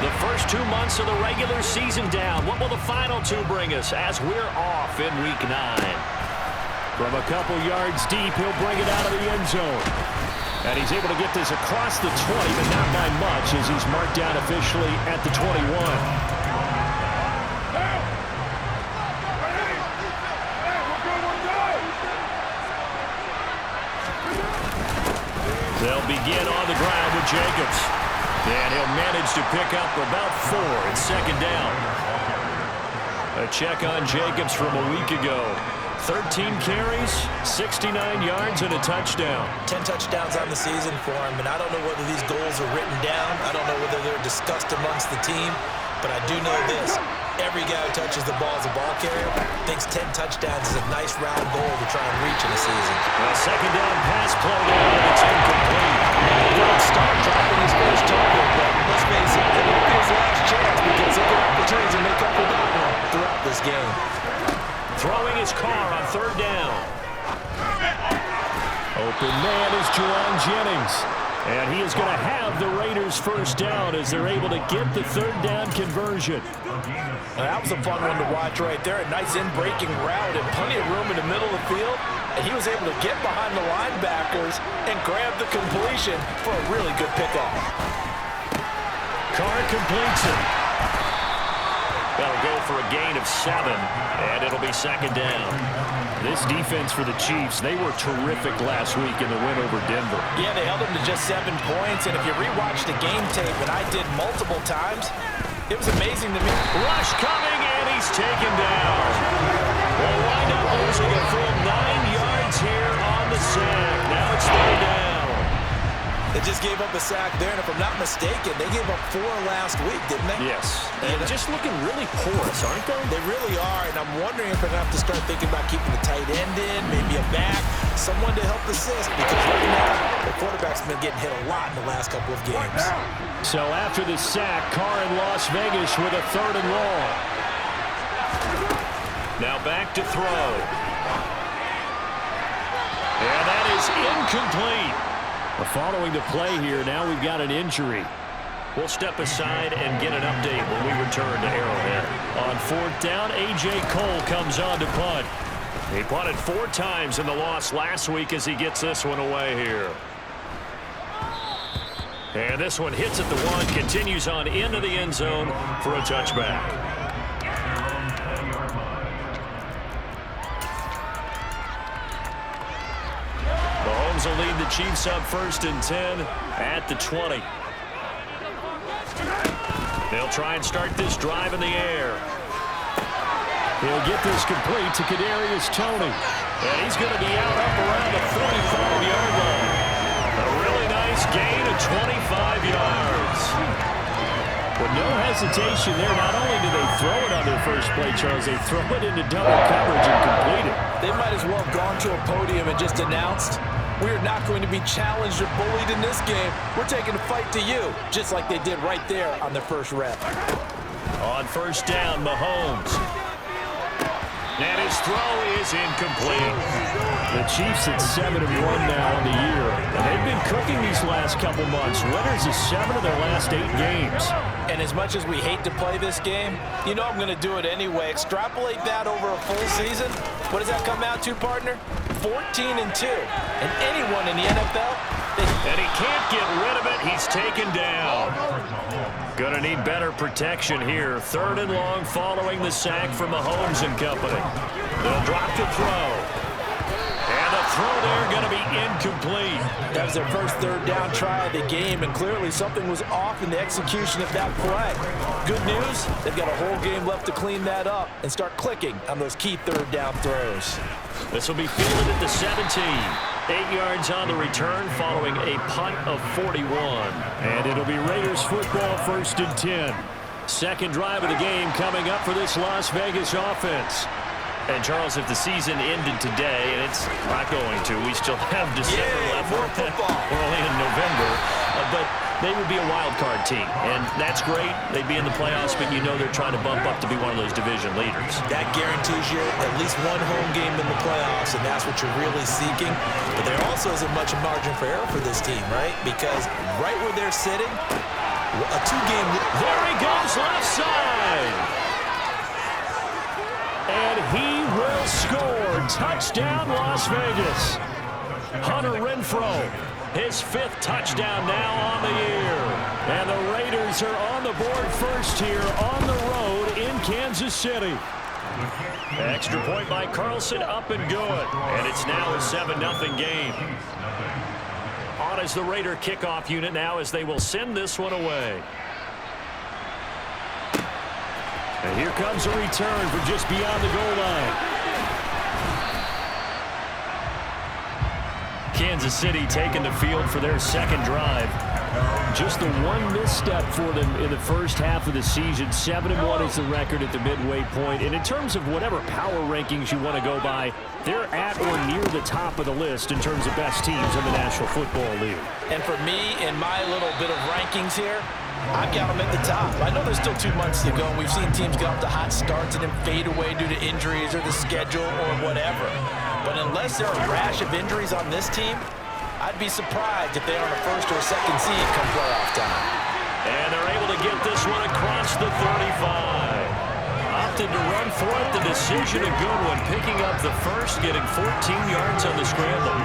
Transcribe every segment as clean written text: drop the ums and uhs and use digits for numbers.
The first 2 months of the regular season down. What will the final two bring us as we're off in Week 9? From a couple yards deep, he'll bring it out of the end zone. And he's able to get this across the 20, but not by much as he's marked down officially at the 21. They'll begin on the ground with Jacobs. And he'll manage to pick up about 4 in second down. A check on Jacobs from a week ago. 13 carries, 69 yards, and a touchdown. 10 touchdowns on the season for him, and I don't know whether these goals are written down. I don't know whether they're discussed amongst the team, but I do know this. Every guy who touches the ball as a ball carrier thinks 10 touchdowns is a nice round goal to try and reach in a season. A second down pass play there, but it's incomplete. Great start dropping his first target, but let's face it, it won't be his last chance because he'll get opportunities to make up for that one throughout this game. Throwing his car on third down. Open man is Juwan Jennings. And he is going to have the Raiders first down as they're able to get the third down conversion. Now, that was a fun one to watch right there. A nice in-breaking route and plenty of room in the middle of the field. And he was able to get behind the linebackers and grab the completion for a really good pickup. Carr completes it. That'll go for a gain of 7, and it'll be second down. This defense for the Chiefs, they were terrific last week in the win over Denver. Yeah, they held them to just 7 points, and if you rewatch the game tape, and I did multiple times, it was amazing to me. Rush coming, and he's taken down. We'll wind up losing a full 9 yards here on the sack. Now it's third down. They just gave up a sack there, and if I'm not mistaken, they gave up 4 last week, didn't they? Yes. And just looking really porous, aren't they? They really are, and I'm wondering if they're going to have to start thinking about keeping the tight end in, maybe a back, someone to help assist, because right now, the quarterback's been getting hit a lot in the last couple of games. So after the sack, Carr in Las Vegas with a third and long. Now back to throw. And that is incomplete. Following the play here, now we've got an injury. We'll step aside and get an update when we return to Arrowhead. On fourth down, A.J. Cole comes on to punt. He punted 4 times in the loss last week as he gets this one away here. And this one hits at the 1, continues on into the end zone for a touchback. Mahomes will lead the Chiefs up first and 10 at the 20. They'll try and start this drive in the air. He'll get this complete to Kadarius Toney. And he's going to be out up around the 45-yard line. A really nice gain of 25 yards. With no hesitation there, not only do they throw it on their first play, Charles, they throw it into double coverage and complete it. They might as well have gone to a podium and just announced, we're not going to be challenged or bullied in this game. We're taking a fight to you, just like they did right there on their first rep. On first down, Mahomes. And his throw is incomplete. The Chiefs at 7-1 now on the year. And they've been cooking these last couple months. Winners of 7 of their last 8 games. And as much as we hate to play this game, you know I'm going to do it anyway. Extrapolate that over a full season. What does that come out to, partner? 14-2. And anyone in the NFL... And he can't get rid of it. He's taken down. Gonna need better protection here. Third and long following the sack from Mahomes and company. They'll drop the throw. And the throw there going to be incomplete. That was their first third down try of the game, and clearly something was off in the execution of that play. Good news, they've got a whole game left to clean that up and start clicking on those key third down throws. This will be fielded at the 17. 8 yards on the return following a punt of 41. And it'll be Raiders football first and 10. Second drive of the game coming up for this Las Vegas offense. And, Charles, if the season ended today, and it's not going to, we still have December left. More football. We're only in November. But they would be a wild card team. And that's great. They'd be in the playoffs, but you know they're trying to bump up to be one of those division leaders. That guarantees you at least one home game in the playoffs, and that's what you're really seeking. But there also isn't much margin for error for this team, right? Because right where they're sitting, A two-game... There he goes left side. And he will score. Touchdown, Las Vegas. Hunter Renfrow, his 5th touchdown now on the year. And the Raiders are on the board first here on the road in Kansas City. Extra point by Carlson, up and good. And it's now a 7-0 game. On as the Raider kickoff unit now as they will send this one away. And here comes a return from just beyond the goal line. Kansas City taking the field for their second drive. Just the one misstep for them in the first half of the season. 7-1 is the record at the midway point. And in terms of whatever power rankings you want to go by, they're at or near the top of the list in terms of best teams in the National Football League. And for me, in my little bit of rankings here, I've got them at the top. I know there's still 2 months to go. We've seen teams get off to hot starts and then fade away due to injuries or the schedule or whatever. But unless there are a rash of injuries on this team, I'd be surprised if they aren't a first or a second seed come playoff time. And they're able to get this one across the 35. Opted to run for it. The decision a good one. Picking up the first, getting 14 yards on the scramble.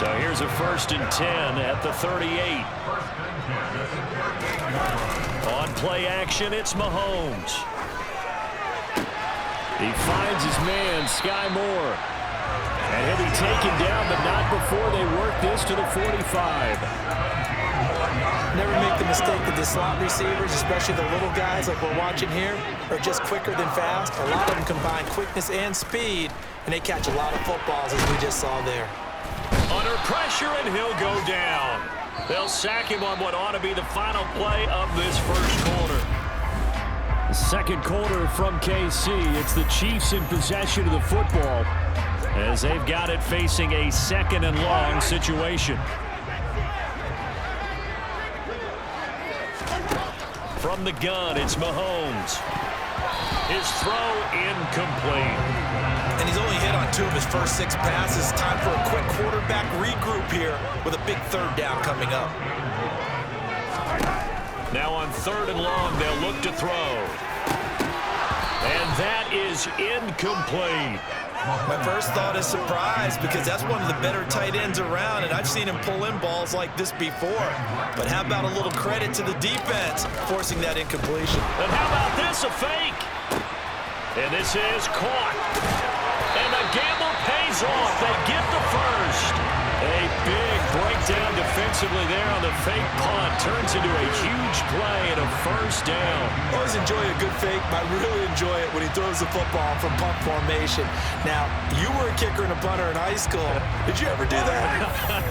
So here's a 1st and 10 at the 38. On play action, it's Mahomes. He finds his man, Sky Moore. And he'll be taken down, but not before they work this to the 45. Never make the mistake that the slot receivers, especially the little guys like we're watching here, are just quicker than fast. A lot of them combine quickness and speed, and they catch a lot of footballs, as we just saw there. Under pressure, and he'll go down. They'll sack him on what ought to be the final play of this first quarter. The second quarter from KC. It's the Chiefs in possession of the football as they've got it facing a 2nd and long situation. From the gun, it's Mahomes. His throw incomplete. And he's only hit on 2 of his first 6 passes. Time for a quick quarterback regroup here with a big 3rd down coming up. Now on 3rd and long, they'll look to throw. And that is incomplete. My first thought is surprise because that's one of the better tight ends around, and I've seen him pull in balls like this before. But how about a little credit to the defense forcing that incompletion? And how about this, a fake? And this is caught. And the gamble pays off. They get the first. A big breakdown defensively there on the fake punt. Turns into a huge play and a 1st down. Always enjoy a good fake, but I really enjoy it when he throws the football from punt formation. Now, you were a kicker and a punter in high school. Did you ever do that?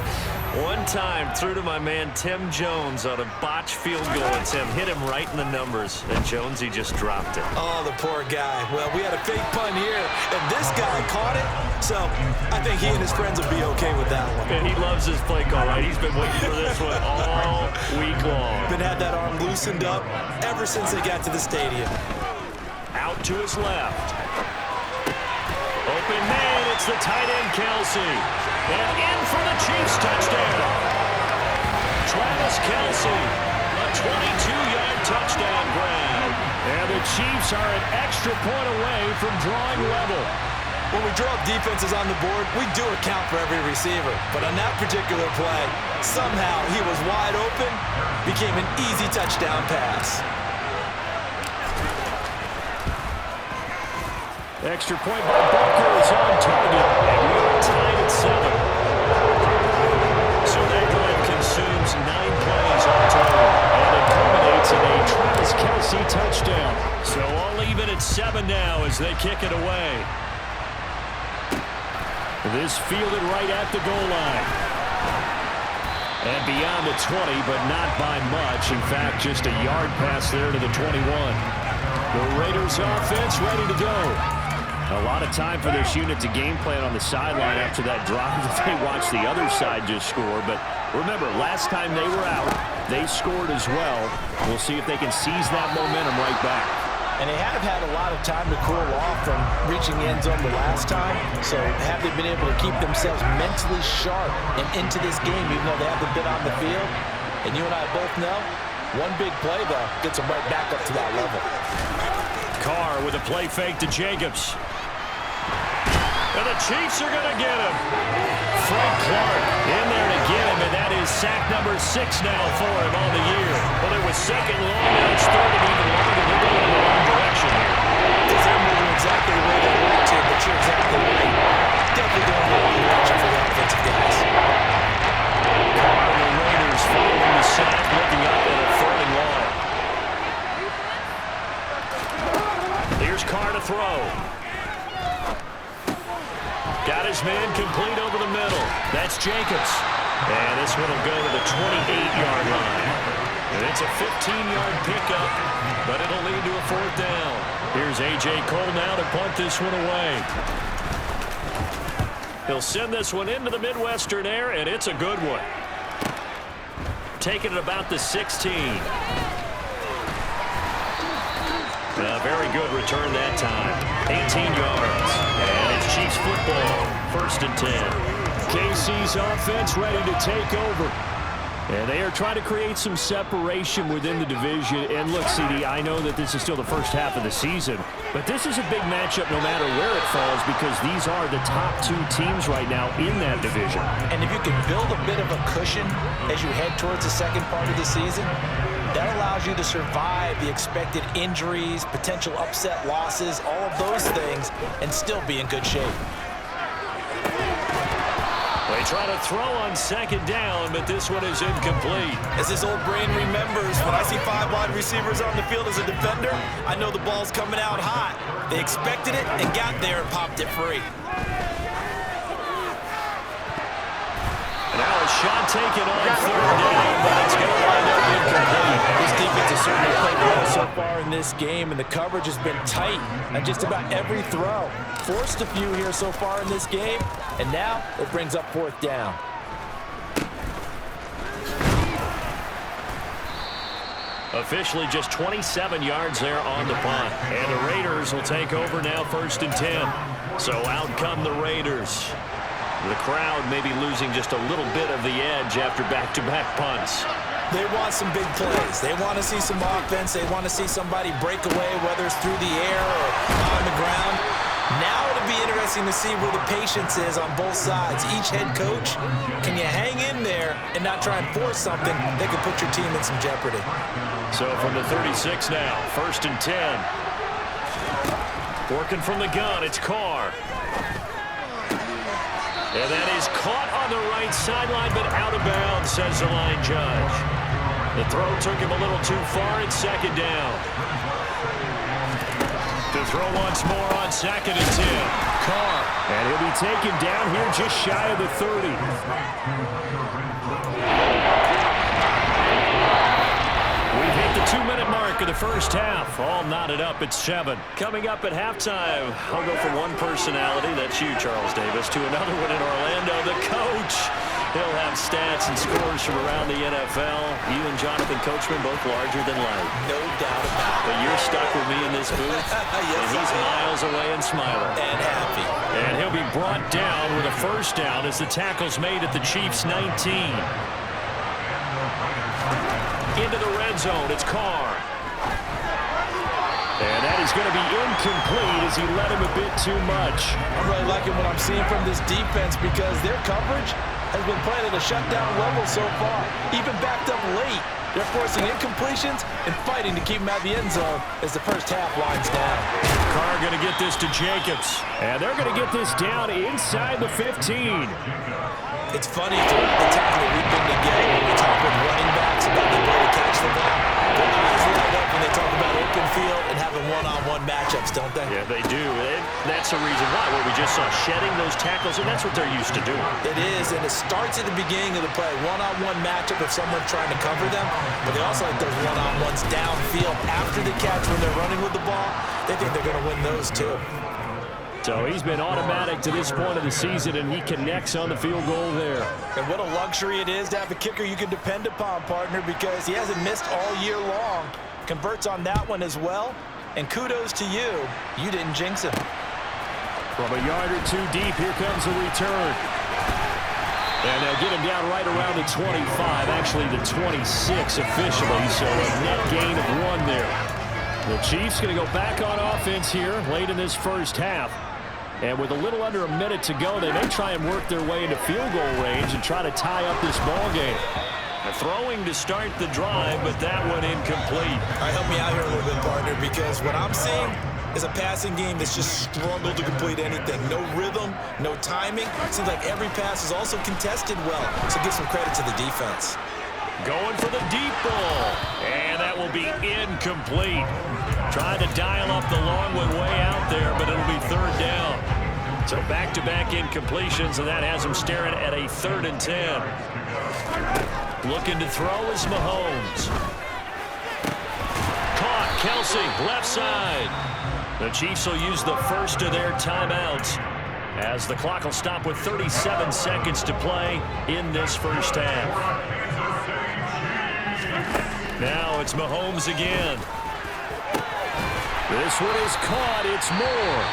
One time, threw to my man Tim Jones on a botched field goal, and Tim hit him right in the numbers. And Jones, he just dropped it. Oh, the poor guy. Well, we had a fake punt here, and this guy caught it. So I think he and his friends will be okay with that one. And he loves his play call, right? He's been waiting for this one all week long. Been had that arm loosened up ever since they got to the stadium. Out to his left. Open man, it's the tight end, Kelsey. And in for the Chiefs touchdown. Travis Kelsey, a 22-yard touchdown grab. And the Chiefs are an extra point away from drawing level. When we draw up defenses on the board, we do account for every receiver. But on that particular play, somehow he was wide open, became an easy touchdown pass. Extra point by Booker is on target, and we're tied at 7. So that drive consumes 9 plays on total, and it culminates in a Travis Kelsey touchdown. So all even at 7 now as they kick it away. This fielded right at the goal line. And beyond the 20, but not by much. In fact, just a yard pass there to the 21. The Raiders offense ready to go. A lot of time for this unit to game plan on the sideline after that drive. They watched the other side just score. But remember, last time they were out, they scored as well. We'll see if they can seize that momentum right back. And they have had a lot of time to cool off from reaching the end zone the last time. So have they been able to keep themselves mentally sharp and into this game, even though they haven't been on the field? And you and I both know One big play, though, gets them right back up to that level. Carr with a play fake to Jacobs. And the Chiefs are going to get him. Frank Clark in there to get him, and that is sack number 6 now for him on the year. Well, it was second long, now it's third and even longer. They're going in the wrong direction here. They're moving exactly the way they want to, but you're exactly right. Definitely going in the wrong direction for the offensive guys. Carr and the Raiders following the sack, looking up at a third and long. Here's Carr to throw. Got his man complete over the middle. That's Jacobs. And this one will go to the 28-yard line. And it's a 15-yard pickup, but it'll lead to a 4th down. Here's A.J. Cole now to punt this one away. He'll send this one into the Midwestern air, and it's a good one. Taking it about the 16. Very good return that time. 18 yards. And it's Chiefs football. 1st and 10. KC's offense ready to take over. And they are trying to create some separation within the division. And look, CD, I know that this is still the first half of the season, but this is a big matchup no matter where it falls because these are the top 2 teams right now in that division. And if you can build a bit of a cushion as you head towards the second part of the season, that allows you to survive the expected injuries, potential upset losses, all of those things, and still be in good shape. They try to throw on 2nd down, but this one is incomplete. As this old brain remembers, when I see 5 wide receivers on the field as a defender, I know the ball's coming out hot. They expected it and got there and popped it free. Now a shot taken on 3rd down, but it's going to wind up incomplete. This defense has certainly played well so far in this game, and the coverage has been tight on just about every throw. Forced a few here so far in this game, and now it brings up 4th down. Officially just 27 yards there on the punt. And the Raiders will take over now 1st and 10. So out come the Raiders. The crowd may be losing just a little bit of the edge after back-to-back punts. They want some big plays. They want to see some offense. They want to see somebody break away, whether it's through the air or on the ground. Now it'll be interesting to see where the patience is on both sides. Each head coach, can you hang in there and not try and force something that could put your team in some jeopardy? So from the 36 now, 1st and 10. Working from the gun, it's Carr. And that is caught on the right sideline, but out of bounds, says the line judge. The throw took him a little too far. It's 2nd down. To throw once more on 2nd and 10. Carr. And he'll be taken down here just shy of the 30. We've hit the 2-minute mark of the first half. All knotted up at 7. Coming up at halftime, I'll go from one personality, that's you, Charles Davis, to another one in Orlando, the coach. He'll have stats and scores from around the NFL. You and Jonathan Coachman both larger than life. No doubt about it. But you're stuck with me in this booth, Yes, and he's miles away and smiling. And happy. And he'll be brought down with a 1st down as the tackle's made at the Chiefs' 19. Into the red zone, it's Carr. And that is going to be incomplete as he let him a bit too much. I'm really liking what I'm seeing from this defense because their coverage has been playing at a shutdown level so far. Even backed up late, they're forcing incompletions and fighting to keep them out of the end zone as the first half winds down. Carr going to get this to Jacobs. And they're going to get this down inside the 15. It's funny throughout the time that we've been together when we talk with running backs about the ability to catch the ball. Their eyes light up when they talk about open field and having one-on-one matchups, don't they? Yeah, they do. And that's the reason why. What we just saw, shedding those tackles, and that's what they're used to doing. It is, and it starts at the beginning of the play. One-on-one matchup if someone's trying to cover them, but they also like those one-on-ones downfield after the catch when they're running with the ball. They think they're going to win those too. So he's been automatic to this point of the season, and he connects on the field goal there. And what a luxury it is to have a kicker you can depend upon, partner, because he hasn't missed all year long. Converts on that one as well. And kudos to you. You didn't jinx him. From a yard or two deep, here comes the return. And they'll get him down right around the 25, actually the 26 officially, so a net gain of 1 there. The Chiefs going to go back on offense here late in this first half. And with a little under a minute to go, they may try and work their way into field goal range and try to tie up this ball game. Throwing to start the drive, but that one incomplete. All right, help me out here a little bit, partner, because what I'm seeing is a passing game that's just struggled to complete anything. No rhythm, no timing. Seems like every pass is also contested well, so give some credit to the defense. Going for the deep ball, and that will be incomplete. Trying to dial up the long one way out there, but it'll be 3rd down. So back-to-back incompletions, and that has him staring at a 3rd and 10. Looking to throw is Mahomes. Caught, Kelsey, left side. The Chiefs will use the first of their timeouts as the clock will stop with 37 seconds to play in this first half. Now it's Mahomes again. This one is caught. It's Moore.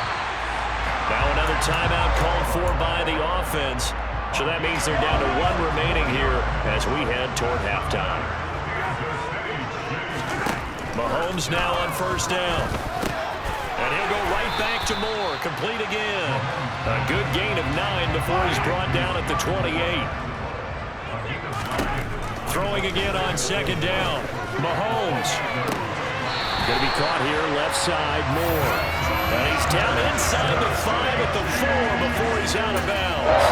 Now another timeout called for by the offense. So that means they're down to 1 remaining here as we head toward halftime. Mahomes now on 1st down. And he'll go right back to Moore. Complete again. A good gain of 9 before he's brought down at the 28. Throwing again on 2nd down. Mahomes. Going to be caught here left side, Moore. And he's down inside the 5 at the 4 before he's out of bounds.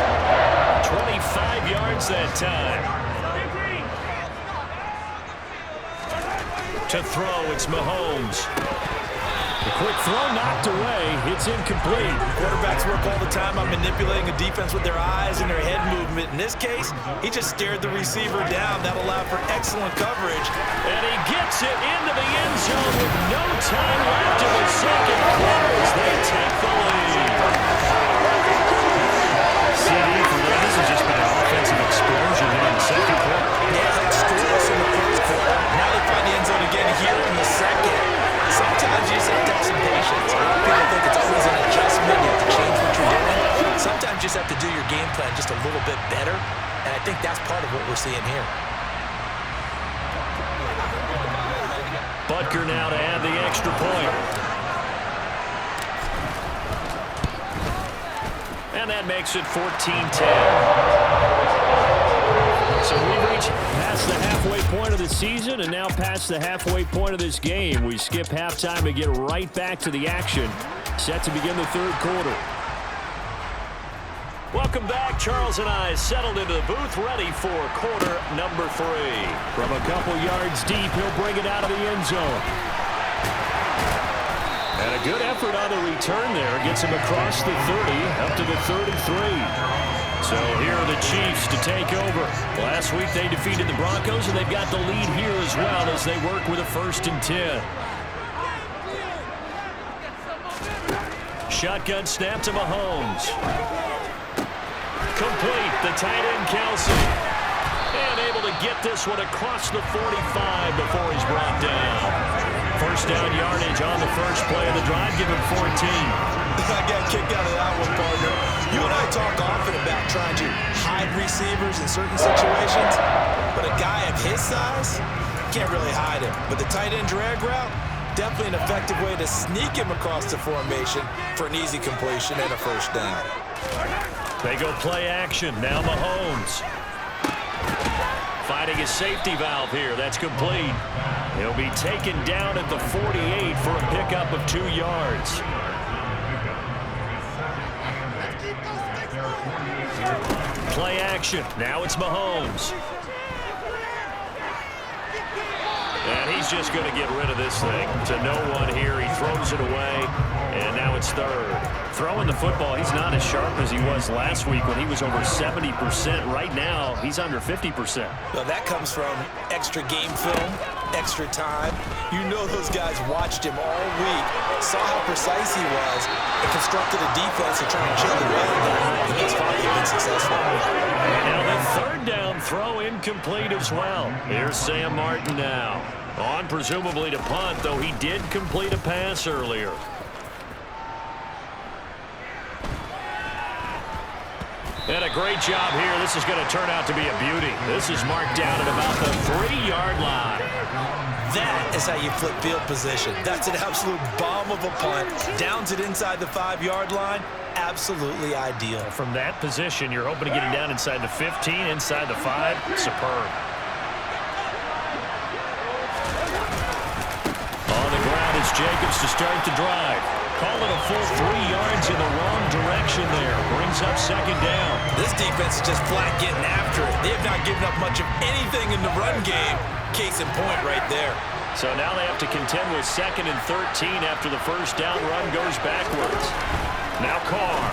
25 yards that time. To throw, it's Mahomes. The quick throw knocked away. It's incomplete. Quarterbacks work all the time on manipulating a defense with their eyes and their head movement. In this case, he just stared the receiver down. That allowed for excellent coverage. And he gets it into the end zone with no time left in the second quarter as they take the lead. CD for them. This has just been an offensive explosion in the second quarter. Yeah, they scored us in the first quarter. Now they find the end zone again here in the second. Sometimes you just have to have some patience. A lot of people think it's always an adjustment. You have to change what you're doing. Sometimes you just have to do your game plan just a little bit better. And I think that's part of what we're seeing here. Butker now to add the extra point. And that makes it 14-10. So we've reached past the halfway point of the season and now past the halfway point of this game. We skip halftime and get right back to the action. Set to begin the 3rd quarter. Welcome back. Charles and I settled into the booth ready for quarter number 3. From a couple yards deep, he'll bring it out of the end zone. And a good effort on the return there. Gets him across the 30, up to the 3rd and 3. So here are the Chiefs to take over. Last week they defeated the Broncos, and they've got the lead here as well as they work with a 1st and 10. Shotgun snap to Mahomes. Complete. The tight end, Kelsey. And able to get this one across the 45 before he's brought down. 1st down yardage on the first play of the drive. Give him 14. I got kicked out of that one, partner. You and I talk often about trying to hide receivers in certain situations, but a guy of his size can't really hide him. But the tight end drag route, definitely an effective way to sneak him across the formation for an easy completion and a 1st down. They go play action. Now Mahomes. Finding his safety valve here. That's complete. He'll be taken down at the 48 for a pickup of 2 yards. Play action. Now it's Mahomes. And he's just going to get rid of this thing to no one here. He throws it away, and now it's 3rd. Throwing the football, he's not as sharp as he was last week when he was over 70%. Right now, he's under 50%. Well, that comes from extra game film, extra time. You know those guys watched him all week, saw how precise he was, and constructed a defense to try and chill away. And thus far, they've been successful. Now the 3rd down throw incomplete as well. Here's Sam Martin now. On presumably to punt, though he did complete a pass earlier. And a great job here. This is going to turn out to be a beauty. This is marked down at about the 3-yard line. That is how you flip field position. That's an absolute bomb of a punt. Downs it inside the 5-yard line. Absolutely ideal. From that position, you're hoping to get it down inside the 15, inside the 5. Superb. On the ground is Jacobs to start the drive. Call it a full 3 yards in the wrong direction there. Brings up second down. This defense is just flat getting after it. They have not given up much of anything in the run game. Case in point right there. So now they have to contend with 2nd and 13 after the first down run goes backwards. Now Carr.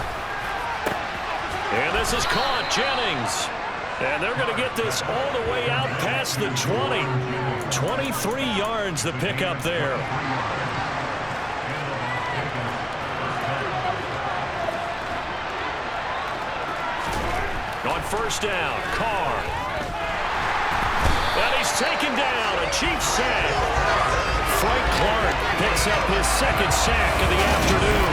And this is caught. Jennings. And they're going to get this all the way out past the 20. 23 yards the pickup there. On first down, Carr. And he's taken down. A cheap sack. Frank Clark picks up his 2nd sack of the afternoon.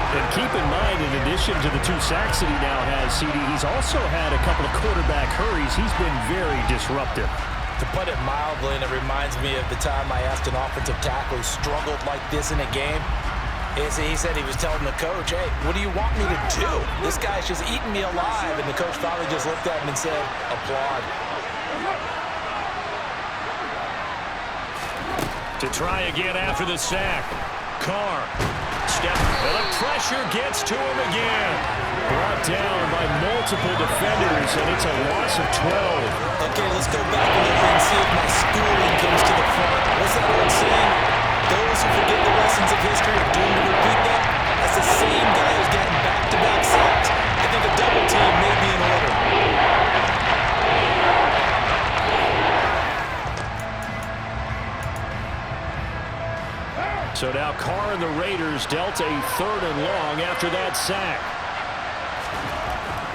And keep in mind, in addition to the 2 sacks that he now has, CD, he's also had a couple of quarterback hurries. He's been very disruptive. To put it mildly, and it reminds me of the time I asked an offensive tackle who struggled like this in a game. He said he was telling the coach, hey, what do you want me to do? This guy's just eating me alive. And the coach finally just looked at him and said, applaud. To try again after the sack. Carr. Step. And the pressure gets to him again. Brought down by multiple defenders, and it's a loss of 12. Okay, let's go back a little bit and see if my schooling comes to the front. What's that old saying? Those who forget the lessons of history are doomed to repeat them. That's the same guy who's getting back-to-back sacks. I think a double team may be in order. So now Carr and the Raiders dealt a 3rd and long after that sack.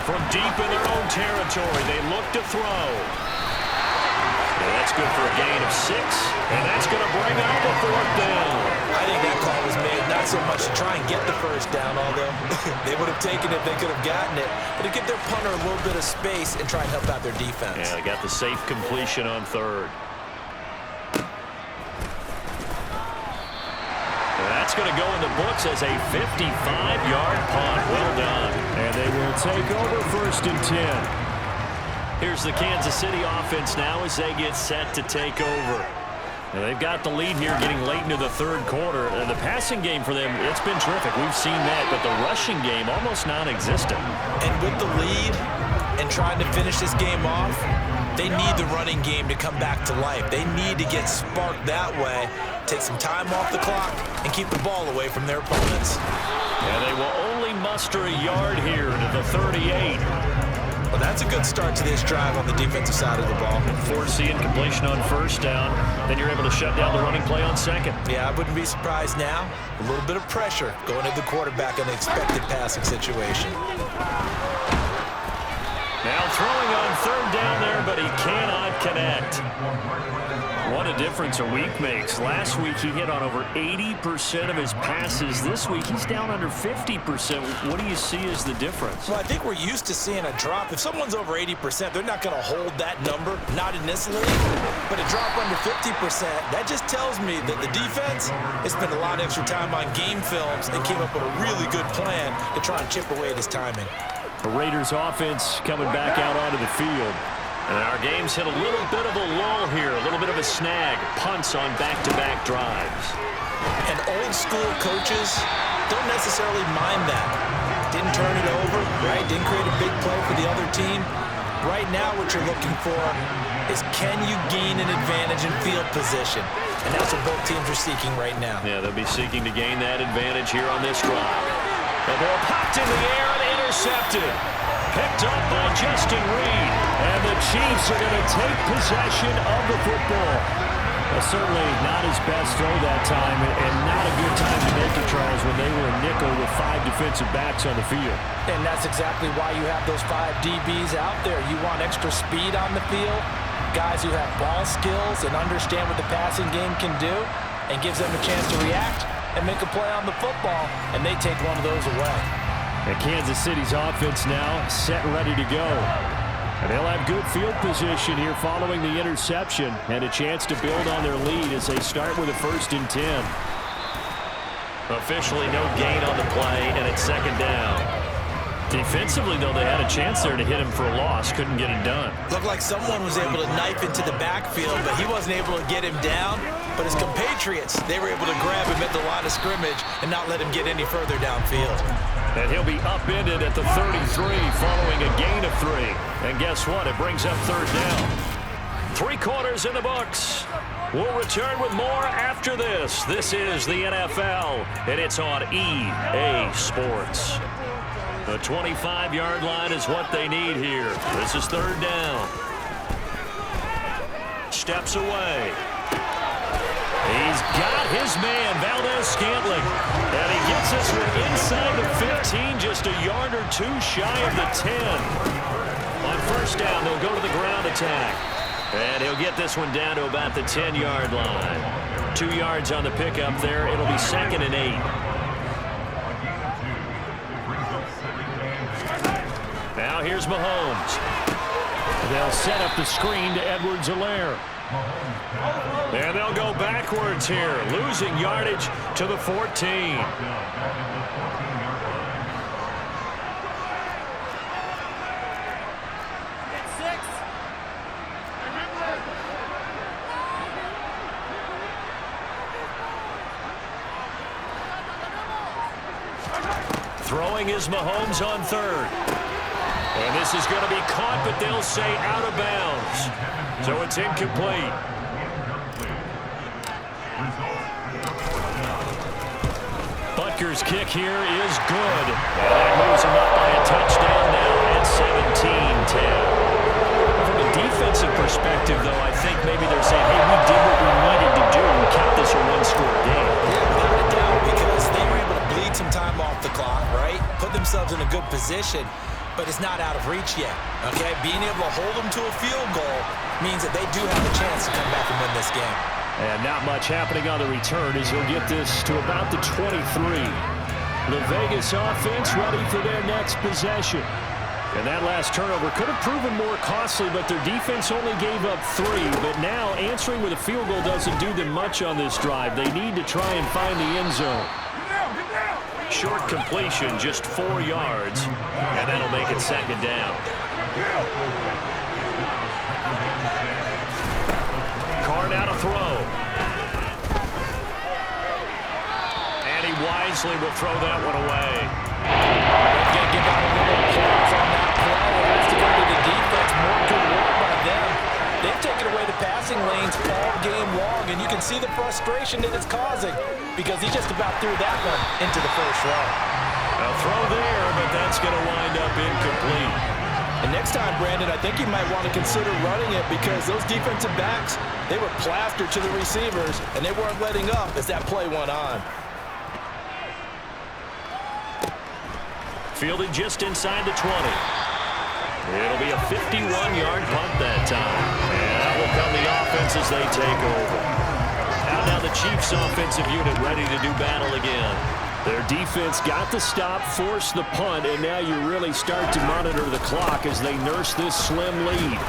From deep in their own territory, they look to throw. And that's good for a gain of 6, and that's going to bring up a 4th down. I think that call was made not so much to try and get the first down, although they would have taken it if they could have gotten it, but to give their punter a little bit of space and try and help out their defense. Yeah, they got the safe completion on 3rd. That's going to go in the books as a 55-yard punt. Well done. And they will take over 1st and 10. Here's the Kansas City offense now as they get set to take over. And they've got the lead here getting late into the 3rd quarter. And the passing game for them, it's been terrific. We've seen that, but the rushing game almost non-existent. And with the lead and trying to finish this game off, they need the running game to come back to life. They need to get sparked that way, take some time off the clock, and keep the ball away from their opponents. And they will only muster a yard here to the 38. Well, that's a good start to this drive on the defensive side of the ball. Forcing completion on 1st down. Then you're able to shut down the running play on 2nd. Yeah, I wouldn't be surprised now. A little bit of pressure going at the quarterback in an expected passing situation. Now throwing on 3rd down there, but he cannot connect. What a difference a week makes. Last week he hit on over 80% of his passes. This week he's down under 50%. What do you see as the difference? Well, I think we're used to seeing a drop. If someone's over 80%, they're not going to hold that number, not in this league. But a drop under 50%, that just tells me that the defense has spent a lot of extra time on game films and came up with a really good plan to try and chip away at his timing. The Raiders offense coming back out onto the field. And our game's hit a little bit of a lull here, a little bit of a snag. Punts on back-to-back drives. And old school coaches don't necessarily mind that. Didn't turn it over, right? Didn't create a big play for the other team. Right now what you're looking for is can you gain an advantage in field position? And that's what both teams are seeking right now. Yeah, they'll be seeking to gain that advantage here on this drive. The ball popped in the air and intercepted. Picked up by Justin Reed. And the Chiefs are going to take possession of the football. Well, certainly not his best throw that time, and not a good time to make it, Charles, when they were a nickel with 5 defensive backs on the field. And that's exactly why you have those 5 DBs out there. You want extra speed on the field, guys who have ball skills and understand what the passing game can do, and gives them a chance to react and make a play on the football, and they take one of those away. And Kansas City's offense now set and ready to go. And they'll have good field position here following the interception and a chance to build on their lead as they start with a 1st and 10. Officially no gain on the play, and it's 2nd down. Defensively, though, they had a chance there to hit him for a loss. Couldn't get it done. Looked like someone was able to knife into the backfield, but he wasn't able to get him down. But his compatriots, they were able to grab him at the line of scrimmage and not let him get any further downfield. And he'll be upended at the 33 following a gain of 3. And guess what? It brings up 3rd down. 3 quarters in the books. We'll return with more after this. This is the NFL, and it's on EA Sports. The 25-yard line is what they need here. This is 3rd down. Steps away. He's got his man, Valdez-Scantling. And he gets this one inside the 15, just a yard or 2 shy of the 10. On 1st down, they'll go to the ground attack. And he'll get this one down to about the 10-yard line. 2 yards on the pickup there. It'll be 2nd and 8. Now here's Mahomes. They'll set up the screen to Edwards-Helaire. And they'll go backwards here, losing yardage to the 14. Throwing is Mahomes on 3rd. And this is going to be caught, but they'll say out of bounds. So it's incomplete. Butker's kick here is good. And that moves him up by a touchdown now at 17-10. From a defensive perspective, though, I think maybe they're saying, hey, we did what we needed to do and kept this a 1-score game. Yeah, without a doubt, because they were able to bleed some time off the clock, right? Put themselves in a good position. But it's not out of reach yet, okay? Being able to hold them to a field goal means that they do have a chance to come back and win this game. And not much happening on the return as he'll get this to about the 23. The Vegas offense ready for their next possession. And that last turnover could have proven more costly, but their defense only gave up 3. But now answering with a field goal doesn't do them much on this drive. They need to try and find the end zone. Short completion, just 4 yards, and that'll make it 2nd down. Carr now to throw. And he wisely will throw that one away. Can't give out a little applause on that play. It has to go to the defense. More good work by them. They've taken away the passing lanes all game long, and you can see the frustration that it's causing because he just about threw that one into the first row. A throw there, but that's going to wind up incomplete. And next time, Brandon, I think you might want to consider running it because those defensive backs, they were plastered to the receivers, and they weren't letting up as that play went on. Fielded just inside the 20. It'll be a 51-yard punt that time. And that will come the offense as they take over. Out now the Chiefs offensive unit ready to do battle again. Their defense got the stop, forced the punt, and now you really start to monitor the clock as they nurse this slim lead.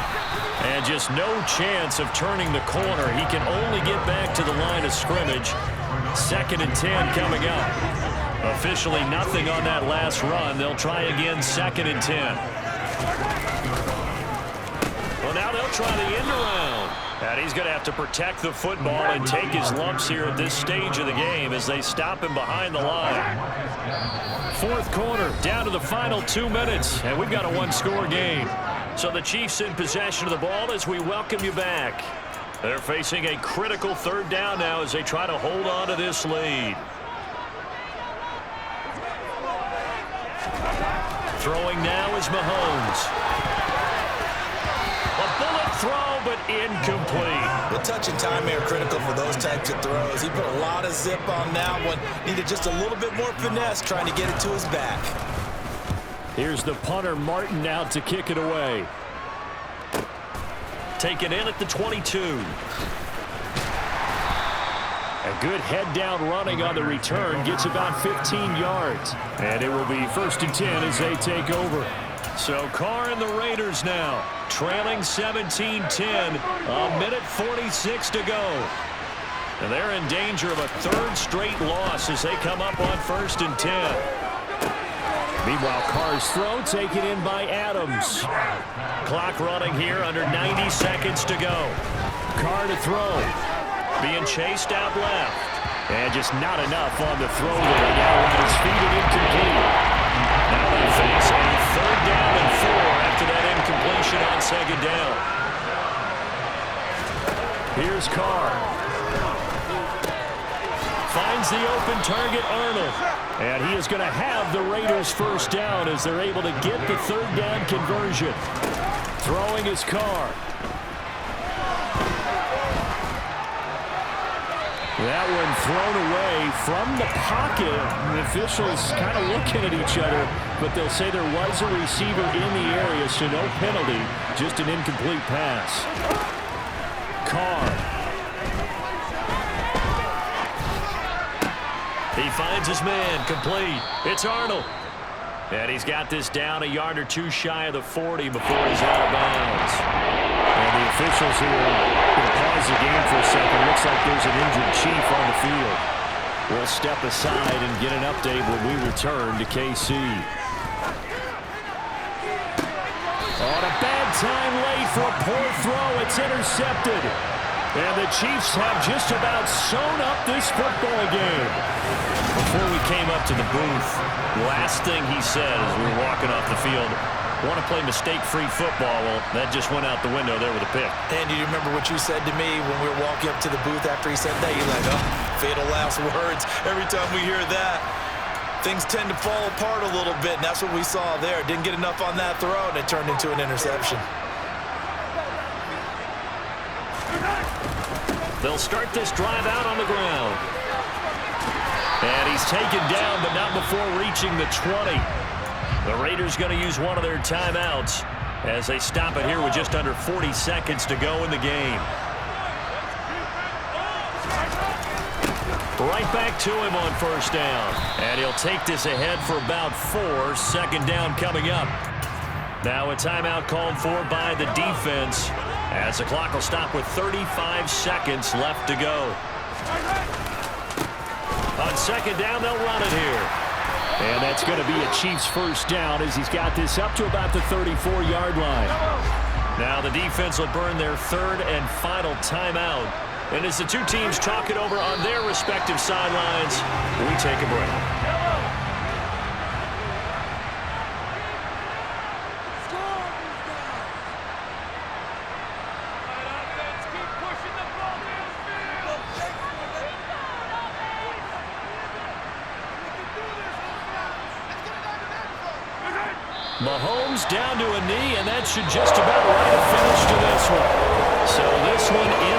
And just no chance of turning the corner. He can only get back to the line of scrimmage. 2nd and 10 coming up. Officially nothing on that last run. They'll try again 2nd and 10. Well, now they'll try the end around. And he's going to have to protect the football and take his lumps here at this stage of the game as they stop him behind the line. 4th quarter, down to the final 2 minutes, and we've got a 1-score game. So the Chiefs in possession of the ball as we welcome you back. They're facing a critical 3rd down now as they try to hold on to this lead. Throwing now is Mahomes. A bullet throw, but incomplete. The touch and time are critical for those types of throws. He put a lot of zip on that one. Needed just a little bit more finesse trying to get it to his back. Here's the punter, Martin, out to kick it away. Taken in at the 22. A good head-down running on the return gets about 15 yards. And it will be 1st and 10 as they take over. So Carr and the Raiders now trailing 17-10. A minute 46 to go. And they're in danger of a 3rd straight loss as they come up on 1st and 10. Meanwhile, Carr's throw taken in by Adams. Clock running here under 90 seconds to go. Carr to throw. Being chased out left. And just not enough on the throw there. Now on his feet and incomplete. Now they face a 3rd down and 4 after that incompletion on 2nd down. Here's Carr. Finds the open target, Arnold. And he is going to have the Raiders' 1st down as they're able to get the 3rd down conversion. Throwing his Carr. That one thrown away from the pocket. The officials kind of looking at each other, but they'll say there was a receiver in the area, so no penalty, just an incomplete pass. Carr. He finds his man, complete. It's Arnold. And he's got this down a yard or 2 shy of the 40 before he's out of bounds. And the officials here going to pause the game for a second. Looks like there's an injured chief on the field. We'll step aside and get an update when we return to KC. On a bad time late for a poor throw. It's intercepted. And the Chiefs have just about sewn up this football game. Before we came up to the booth, last thing he said as we were walking off the field, want to play mistake-free football. Well, that just went out the window there with a pick. Andy, you remember what you said to me when we were walking up to the booth after he said that? You're like, oh, fatal last words. Every time we hear that, things tend to fall apart a little bit, and that's what we saw there. Didn't get enough on that throw, and it turned into an interception. They'll start this drive out on the ground. And he's taken down, but not before reaching the 20. The Raiders going to use one of their timeouts as they stop it here with just under 40 seconds to go in the game. Right back to him on 1st down. And he'll take this ahead for about 4. 2nd down coming up. Now a timeout called for by the defense as the clock will stop with 35 seconds left to go. On 2nd down, they'll run it here. And that's going to be a Chiefs 1st down as he's got this up to about the 34-yard line. Now the defense will burn their 3rd and final timeout. And as the two teams talk it over on their respective sidelines, we take a break. Mahomes down to a knee, and that should just about write a finish to this one. So this one is